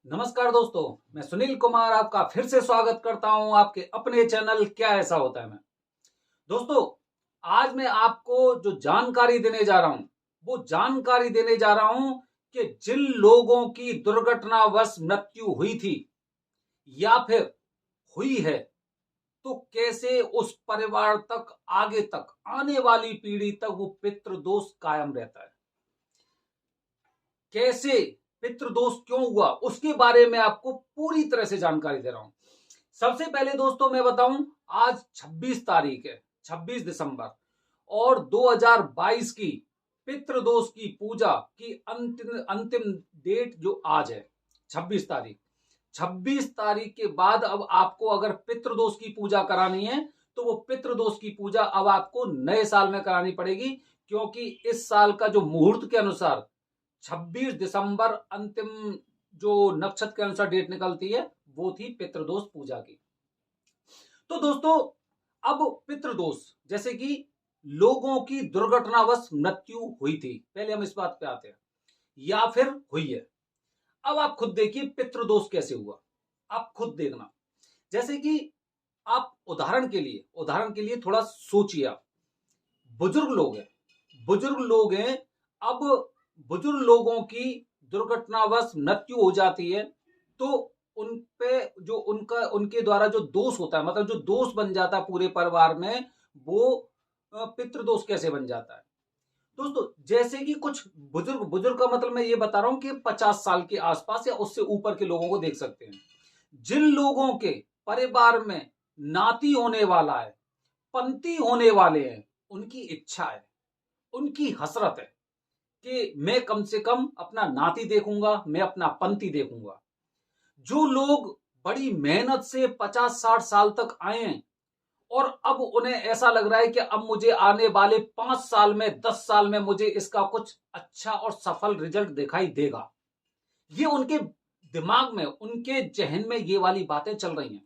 नमस्कार दोस्तों, मैं सुनील कुमार आपका फिर से स्वागत करता हूं आपके अपने चैनल क्या ऐसा होता है में। दोस्तों, आज मैं आपको जो जानकारी देने जा रहा हूं वो जानकारी देने जा रहा हूं कि जिन लोगों की दुर्घटनावश मृत्यु हुई थी या फिर हुई है, तो कैसे उस परिवार तक आगे तक आने वाली पीढ़ी तक वो पितृदोष कायम रहता है। कैसे पितृदोष क्यों हुआ उसके बारे में आपको पूरी तरह से जानकारी दे रहा हूं। सबसे पहले दोस्तों मैं बताऊं, आज 26 तारीख है, 26 दिसंबर, और 2022 की पितृदोष की पूजा की अंतिम अंतिम डेट जो आज है 26 तारीख। 26 तारीख के बाद अब आपको अगर पितृदोष की पूजा करानी है तो वो पितृदोष की पूजा अब आपको नए साल में करानी पड़ेगी, क्योंकि इस साल का जो मुहूर्त के अनुसार 26 दिसंबर अंतिम जो नक्षत्र के अनुसार डेट निकलती है वो थी पितृदोष पूजा की। तो दोस्तों, अब पितृदोष जैसे कि लोगों की दुर्घटनावश मृत्यु हुई थी, पहले हम इस बात पे आते हैं, या फिर हुई है। अब आप खुद देखिए पितृदोष कैसे हुआ, आप खुद देखना। जैसे कि आप उदाहरण के लिए थोड़ा सोचिए। आप बुजुर्ग लोग हैं, बुजुर्ग लोग हैं। अब बुजुर्ग लोगों की दुर्घटनावश मृत्यु हो जाती है तो उन पे जो उनका उनके द्वारा जो दोष होता है, मतलब जो दोष बन जाता है पूरे परिवार में, वो पितृदोष कैसे बन जाता है। दोस्तों, जैसे कि कुछ बुजुर्ग बुजुर्ग का मतलब मैं ये बता रहा हूं कि 50 साल के आसपास या उससे ऊपर के लोगों को देख सकते हैं। जिन लोगों के परिवार में नाती होने वाला है, पंती होने वाले हैं, उनकी इच्छा है, उनकी हसरत है कि मैं कम से कम अपना नाती देखूंगा, मैं अपना पंती देखूंगा। जो लोग बड़ी मेहनत से 50-60 साल तक आए हैं और अब उन्हें ऐसा लग रहा है कि अब मुझे आने वाले 5 साल में, 10 साल में मुझे इसका कुछ अच्छा और सफल रिजल्ट दिखाई देगा, ये उनके दिमाग में, उनके जहन में ये वाली बातें चल रही हैं।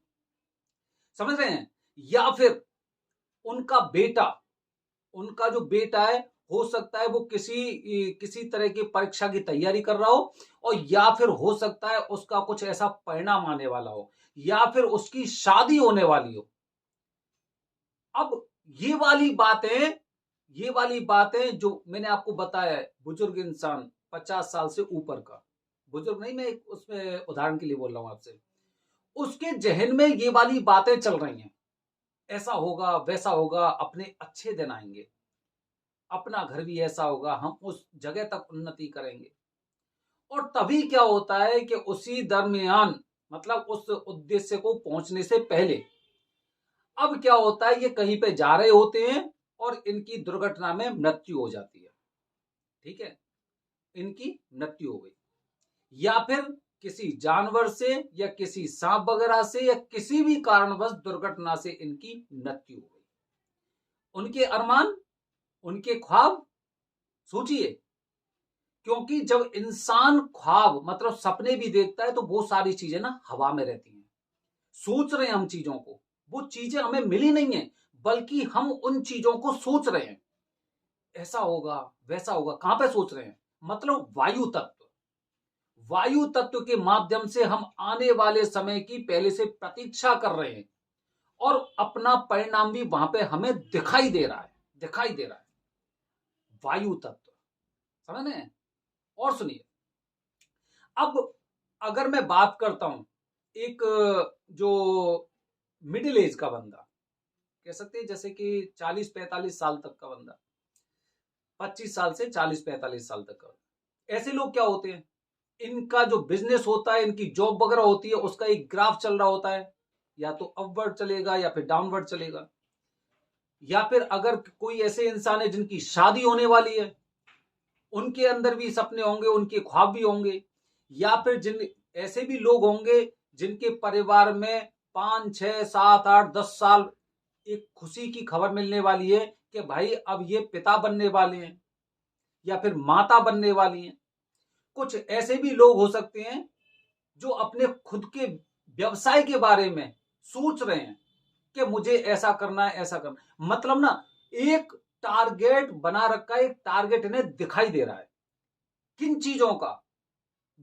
समझ रहे हैं? या फिर उनका बेटा, उनका जो बेटा है, हो सकता है वो किसी किसी तरह की परीक्षा की तैयारी कर रहा हो, और या फिर हो सकता है उसका कुछ ऐसा परिणाम आने वाला हो, या फिर उसकी शादी होने वाली हो। अब ये वाली बातें ये वाली बातें जो मैंने आपको बताया है, बुजुर्ग इंसान 50 साल से ऊपर का, बुजुर्ग नहीं, मैं उसमें उदाहरण के लिए बोल रहा हूं आपसे, उसके जहन में ये वाली बातें चल रही हैं। ऐसा होगा, वैसा होगा, अपने अच्छे दिन आएंगे, अपना घर भी ऐसा होगा, हम उस जगह तक उन्नति करेंगे। और तभी क्या होता है कि उसी दरमियान, मतलब उस उद्देश्य को पहुंचने से पहले, अब क्या होता है, ये कहीं पे जा रहे होते हैं और इनकी दुर्घटना में मृत्यु हो जाती है। ठीक है, इनकी मृत्यु हो गई, या फिर किसी जानवर से या किसी सांप वगैरह से या किसी भी कारणवश दुर्घटना से इनकी मृत्यु हो गई। उनके अरमान, उनके ख्वाब, सोचिए। क्योंकि जब इंसान ख्वाब मतलब सपने भी देखता है तो वो सारी चीजें ना हवा में रहती हैं। सोच रहे हैं हम चीजों को, वो चीजें हमें मिली नहीं है, बल्कि हम उन चीजों को सोच रहे हैं। ऐसा होगा, वैसा होगा, कहां पे सोच रहे हैं, मतलब वायु तत्व, वायु तत्व के माध्यम से हम आने वाले समय की पहले से प्रतीक्षा कर रहे हैं, और अपना परिणाम भी वहां पे हमें दिखाई दे रहा है, दिखाई दे रहा है। वायु तत्व, समझ रहे हैं? और सुनिए, अब अगर मैं बात करता हूं एक जो मिडिल एज का बंदा, कह सकते हैं जैसे कि 40-45 साल तक का बंदा, 25 साल से 40-45 साल तक का, ऐसे लोग क्या होते हैं, इनका जो बिजनेस होता है, इनकी जॉब वगैरह होती है, उसका एक ग्राफ चल रहा होता है, या तो अपवर्ड चलेगा या फिर डाउनवर्ड चलेगा। या फिर अगर कोई ऐसे इंसान है जिनकी शादी होने वाली है, उनके अंदर भी सपने होंगे, उनके ख्वाब भी होंगे। या फिर जिन ऐसे भी लोग होंगे जिनके परिवार में 5, 6, 7, 8, 10 साल एक खुशी की खबर मिलने वाली है कि भाई अब ये पिता बनने वाले हैं या फिर माता बनने वाली हैं। कुछ ऐसे भी लोग हो सकते हैं जो अपने खुद के व्यवसाय के बारे में सोच रहे हैं कि मुझे ऐसा करना है, ऐसा करना है। मतलब ना, एक टारगेट बना रखा है, एक टारगेट इन्हें दिखाई दे रहा है। किन चीजों का?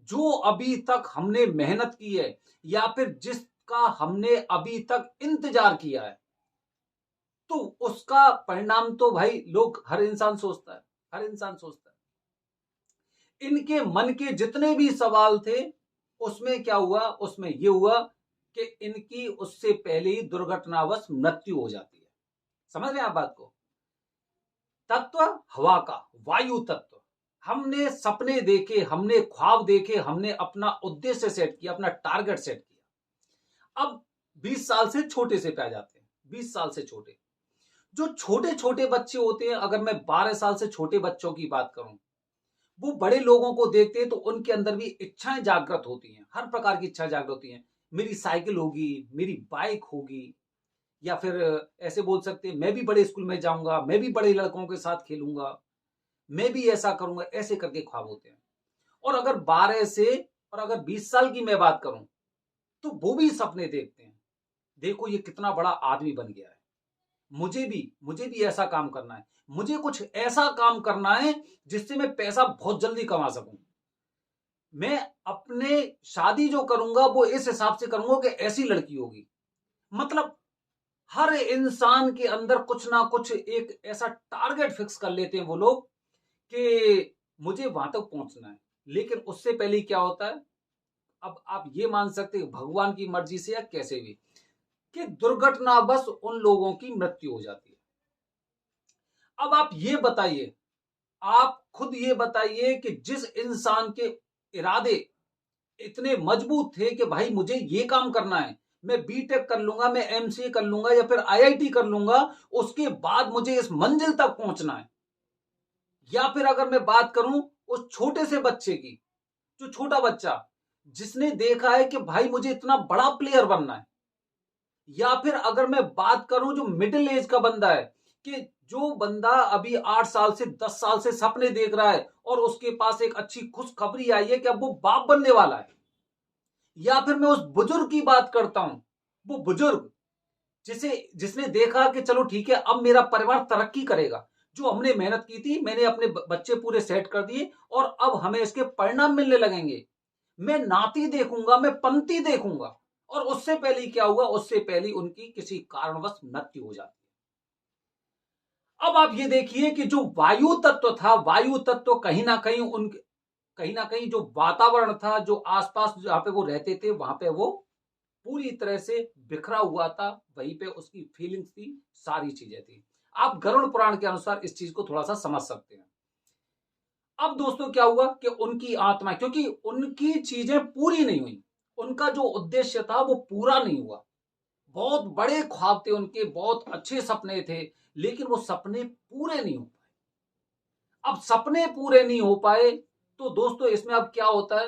जो अभी तक हमने मेहनत की है या फिर जिसका हमने अभी तक इंतजार किया है, तो उसका परिणाम तो भाई लोग, हर इंसान सोचता है, हर इंसान सोचता है। इनके मन के जितने भी सवाल थे, उसमें क्या हुआ, उसमें ये हुआ कि इनकी उससे पहले ही दुर्घटनावश मृत्यु हो जाती है। समझ रहे हैं आप बात को? तत्व हवा का, वायु तत्व। हमने सपने देखे, हमने ख्वाब देखे, हमने अपना उद्देश्य सेट किया, अपना टारगेट सेट किया। अब 20 साल से छोटे से पे आ जाते हैं, 20 साल से छोटे। जो छोटे छोटे बच्चे होते हैं, अगर मैं 12 साल से छोटे बच्चों की बात करूं, वो बड़े लोगों को देखते हैं तो उनके अंदर भी इच्छाएं जागृत होती हैं, हर प्रकार की इच्छाएं जागृत होती हैं। मेरी साइकिल होगी, मेरी बाइक होगी, या फिर ऐसे बोल सकते हैं मैं भी बड़े स्कूल में जाऊंगा, मैं भी बड़े लड़कों के साथ खेलूंगा, मैं भी ऐसा करूंगा, ऐसे करके ख्वाब होते हैं। और अगर 12 से, और अगर 20 साल की मैं बात करूं, तो वो भी सपने देखते हैं, देखो ये कितना बड़ा आदमी बन गया है, मुझे भी ऐसा काम करना है, मुझे कुछ ऐसा काम करना है जिससे मैं पैसा बहुत जल्दी कमा सकूं, मैं अपने शादी जो करूंगा वो इस हिसाब से करूंगा कि ऐसी लड़की होगी। मतलब हर इंसान के अंदर कुछ ना कुछ एक ऐसा टारगेट फिक्स कर लेते हैं वो लोग कि मुझे वहां तक पहुंचना है। लेकिन उससे पहले क्या होता है, अब आप ये मान सकते हैं भगवान की मर्जी से या कैसे भी, कि दुर्घटनावश उन लोगों की मृत्यु हो जाती है। अब आप ये बताइए, आप खुद ये बताइए कि जिस इंसान के इरादे इतने मजबूत थे कि भाई मुझे ये काम करना है, मैं बीटेक कर लूंगा, मैं एमसीए कर लूंगा या फिर आईआईटी कर लूंगा, उसके बाद मुझे इस मंजिल तक पहुंचना है। या फिर अगर मैं बात करूं उस छोटे से बच्चे की, जो छोटा बच्चा जिसने देखा है कि भाई मुझे इतना बड़ा प्लेयर बनना है। या फिर अगर मैं बात करूं जो मिडिल एज का बंदा है, कि जो बंदा अभी 8 साल से 10 साल से सपने देख रहा है और उसके पास एक अच्छी खुशखबरी आई है कि अब वो बाप बनने वाला है। या फिर मैं उस बुजुर्ग की बात करता हूं, वो बुजुर्ग जिसे जिसने देखा कि चलो ठीक है अब मेरा परिवार तरक्की करेगा, जो हमने मेहनत की थी, मैंने अपने बच्चे पूरे सेट कर दिए और अब हमें इसके परिणाम मिलने लगेंगे, मैं नाती देखूंगा, मैं पंक्ति देखूंगा। और उससे पहले क्या हुआ, उससे पहले उनकी किसी कारणवश मृत्यु हो जाती है। अब आप ये देखिए कि जो वायु तत्व था, वायु तत्व कहीं ना कहीं उन, कहीं ना कहीं जो वातावरण था, जो आसपास जहां पे वो रहते थे, वहां पे वो पूरी तरह से बिखरा हुआ था। वहीं पे उसकी फीलिंग्स थी, सारी चीजें थी। आप गरुड़ पुराण के अनुसार इस चीज को थोड़ा सा समझ सकते हैं। अब दोस्तों क्या हुआ कि उनकी आत्मा, क्योंकि उनकी चीजें पूरी नहीं हुई, उनका जो उद्देश्य था वो पूरा नहीं हुआ। बहुत बड़े ख्वाब थे उनके, बहुत अच्छे सपने थे, लेकिन वो सपने पूरे नहीं हो पाए। अब सपने पूरे नहीं हो पाए तो दोस्तों इसमें अब क्या होता है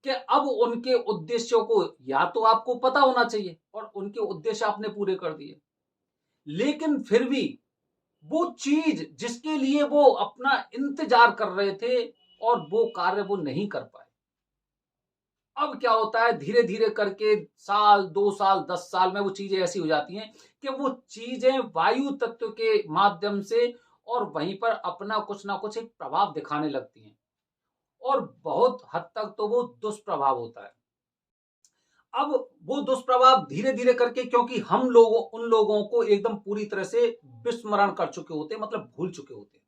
कि अब उनके उद्देश्यों को या तो आपको पता होना चाहिए और उनके उद्देश्य आपने पूरे कर दिए, लेकिन फिर भी वो चीज जिसके लिए वो अपना इंतजार कर रहे थे और वो कार्य वो नहीं कर पाए। अब क्या होता है, धीरे धीरे करके साल 2 साल 10 साल में वो चीजें ऐसी हो जाती हैं कि वो चीजें वायु तत्व के माध्यम से और वहीं पर अपना कुछ ना कुछ एक प्रभाव दिखाने लगती हैं, और बहुत हद तक तो वो दुष्प्रभाव होता है। अब वो दुष्प्रभाव धीरे धीरे करके, क्योंकि हम लोगों उन लोगों को एकदम पूरी तरह से विस्मरण कर चुके होते हैं, मतलब भूल चुके होते हैं।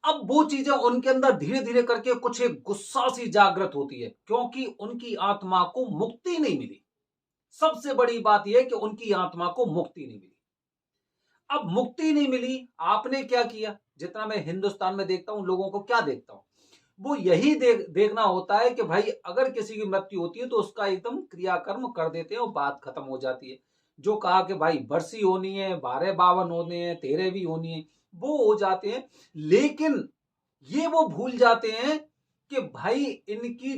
अब वो चीजें उनके अंदर धीरे धीरे करके कुछ एक गुस्सा सी जागृत होती है, क्योंकि उनकी आत्मा को मुक्ति नहीं मिली। सबसे बड़ी बात यह है कि उनकी आत्मा को मुक्ति नहीं मिली। अब मुक्ति नहीं मिली, आपने क्या किया, जितना मैं हिंदुस्तान में देखता हूं लोगों को क्या देखता हूं, वो यही देखना होता है कि भाई अगर किसी की मृत्यु होती है तो उसका एकदम क्रियाकर्म कर देते हैं और बात खत्म हो जाती है। जो कहा कि भाई बरसी होनी है, 12 52 होने हैं, 13 भी होनी है, वो हो जाते हैं। लेकिन ये वो भूल जाते हैं कि भाई इनकी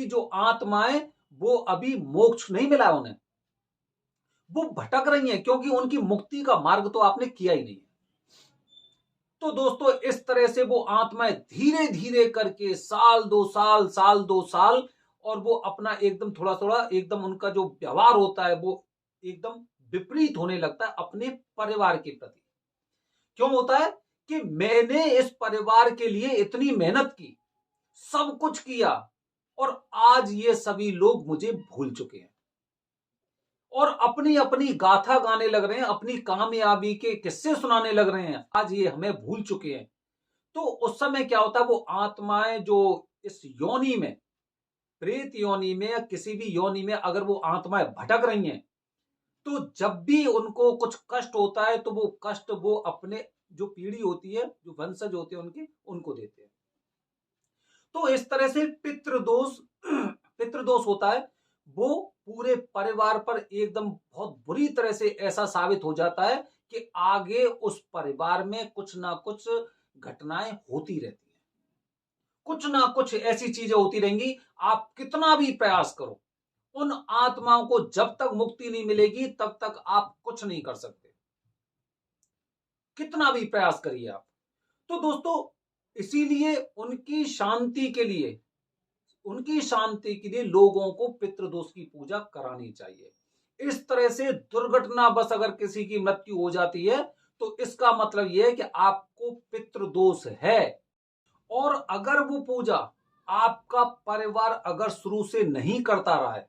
जो आत्माएं वो अभी मोक्ष नहीं मिला उन्हें, वो भटक रही हैं, क्योंकि उनकी मुक्ति का मार्ग तो आपने किया ही नहीं है। तो दोस्तों इस तरह से वो आत्माएं धीरे धीरे करके साल 2 साल और वो अपना एकदम थोड़ा थोड़ा एकदम उनका जो व्यवहार होता है वो एकदम विपरीत होने लगता है अपने परिवार के प्रति। क्यों होता है कि मैंने इस परिवार के लिए इतनी मेहनत की, सब कुछ किया, और आज ये सभी लोग मुझे भूल चुके हैं और अपनी अपनी गाथा गाने लग रहे हैं, अपनी कामयाबी के किस्से सुनाने लग रहे हैं। आज ये हमें भूल चुके हैं। तो उस समय क्या होता है, वो आत्माएं जो इस योनि में, प्रेत योनि में या किसी भी योनि में अगर वो आत्माएं भटक रही हैं, तो जब भी उनको कुछ कष्ट होता है तो वो कष्ट वो अपने जो पीढ़ी होती है, जो वंशज होते हैं उनके, उनको देते हैं। तो इस तरह से पितृदोष पितृदोष होता है, वो पूरे परिवार पर एकदम बहुत बुरी तरह से ऐसा साबित हो जाता है कि आगे उस परिवार में कुछ ना कुछ घटनाएं होती रहती हैं, कुछ ना कुछ ऐसी चीजें होती रहेंगी। आप कितना भी प्रयास करो, उन आत्माओं को जब तक मुक्ति नहीं मिलेगी तब तक आप कुछ नहीं कर सकते, कितना भी प्रयास करिए आप। तो दोस्तों, इसीलिए उनकी शांति के लिए लोगों को पितृदोष की पूजा करानी चाहिए। इस तरह से दुर्घटना बस अगर किसी की मृत्यु हो जाती है तो इसका मतलब यह है कि आपको पितृदोष है। और अगर वो पूजा आपका परिवार अगर शुरू से नहीं करता रहा है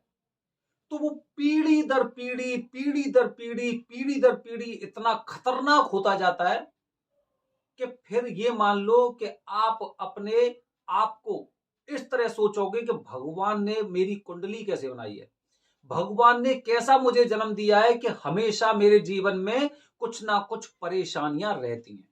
तो वो पीढ़ी दर पीढ़ी, पीढ़ी दर पीढ़ी, पीढ़ी दर पीढ़ी इतना खतरनाक होता जाता है कि फिर ये मान लो कि आप अपने आप को इस तरह सोचोगे कि भगवान ने मेरी कुंडली कैसे बनाई है, भगवान ने कैसा मुझे जन्म दिया है कि हमेशा मेरे जीवन में कुछ ना कुछ परेशानियां रहती हैं।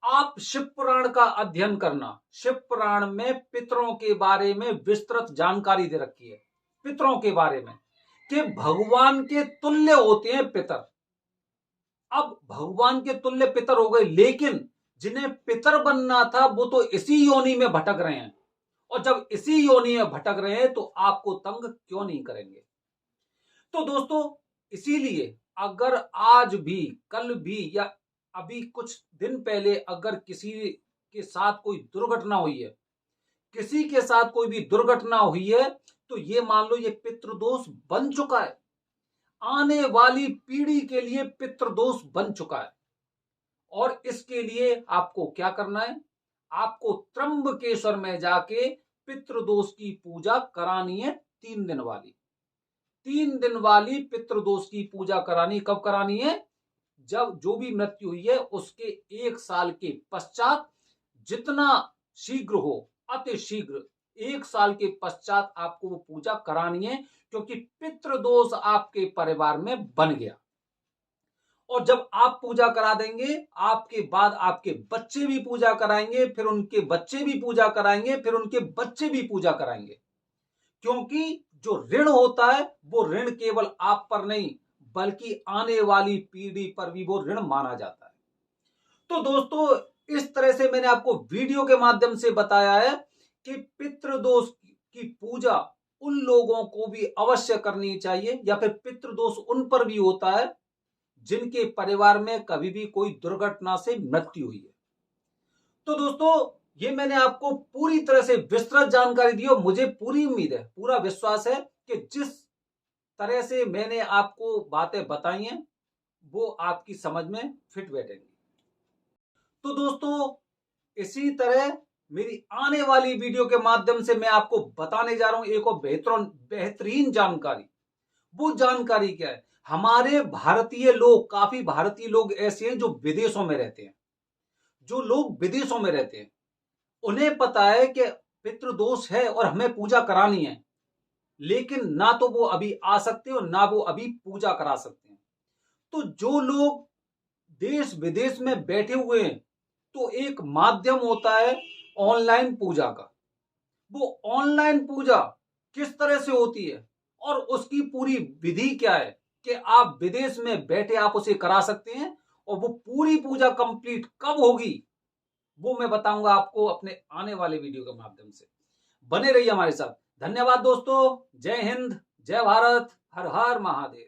आप शिव पुराण का अध्ययन करना, शिव पुराण में पितरों के बारे में विस्तृत जानकारी दे रखी है, पितरों के बारे में कि भगवान के तुल्य होते हैं पितर। अब भगवान के तुल्य पितर हो गए, लेकिन जिन्हें पितर बनना था वो तो इसी योनि में भटक रहे हैं, और जब इसी योनि में भटक रहे हैं तो आपको तंग क्यों नहीं करेंगे। तो दोस्तों, इसीलिए अगर आज भी, कल भी, या अभी कुछ दिन पहले अगर किसी के साथ कोई दुर्घटना हुई है, किसी के साथ कोई भी दुर्घटना हुई है, तो ये मान लो ये पितृदोष बन चुका है, आने वाली पीढ़ी के लिए पितृदोष बन चुका है। और इसके लिए आपको क्या करना है, आपको त्र्यंबकेश्वर में जाके पितृदोष की पूजा करानी है। 3 दिन वाली पितृदोष की पूजा करानी। कब करानी है? जब जो भी मृत्यु हुई है उसके 1 साल के पश्चात, जितना शीघ्र हो, अति शीघ्र 1 साल के पश्चात आपको वो पूजा करानी है, क्योंकि पितृदोष आपके परिवार में बन गया। और जब आप पूजा करा देंगे, आपके बाद आपके बच्चे भी पूजा कराएंगे, फिर उनके बच्चे भी पूजा कराएंगे, फिर उनके बच्चे भी पूजा कराएंगे। क्योंकि जो ऋण होता है वो ऋण केवल आप पर नहीं बल्कि आने वाली पीढ़ी पर भी वो ऋण माना जाता है। तो दोस्तों, इस तरह से मैंने आपको वीडियो के माध्यम से बताया है कि पितृदोष की पूजा उन लोगों को भी अवश्य करनी चाहिए, या फिर पितृदोष उन पर भी होता है जिनके परिवार में कभी भी कोई दुर्घटना से मृत्यु हुई है। तो दोस्तों, ये मैंने आपको पूरी तरह से विस्तृत जानकारी दी और मुझे पूरी उम्मीद है, पूरा विश्वास है कि जिस तरह से मैंने आपको बातें बताई हैं वो आपकी समझ में फिट बैठेंगी। तो दोस्तों, इसी तरह मेरी आने वाली वीडियो के माध्यम से मैं आपको बताने जा रहा हूं एक और बेहतरीन जानकारी। वो जानकारी क्या है? हमारे भारतीय लोग, काफी भारतीय लोग ऐसे हैं जो विदेशों में रहते हैं, जो लोग विदेशों में रहते हैं, उन्हें पता है कि पितृदोष है और हमें पूजा करानी है, लेकिन ना तो वो अभी आ सकते और ना वो अभी पूजा करा सकते हैं। तो जो लोग देश विदेश में बैठे हुए हैं, तो एक माध्यम होता है ऑनलाइन पूजा का। वो ऑनलाइन पूजा किस तरह से होती है और उसकी पूरी विधि क्या है कि आप विदेश में बैठे आप उसे करा सकते हैं, और वो पूरी पूजा कंप्लीट कब होगी वो मैं बताऊंगा आपको अपने आने वाले वीडियो के माध्यम से। बने रहिए हमारे साथ। धन्यवाद दोस्तों। जय हिंद, जय भारत, हर हर महादेव।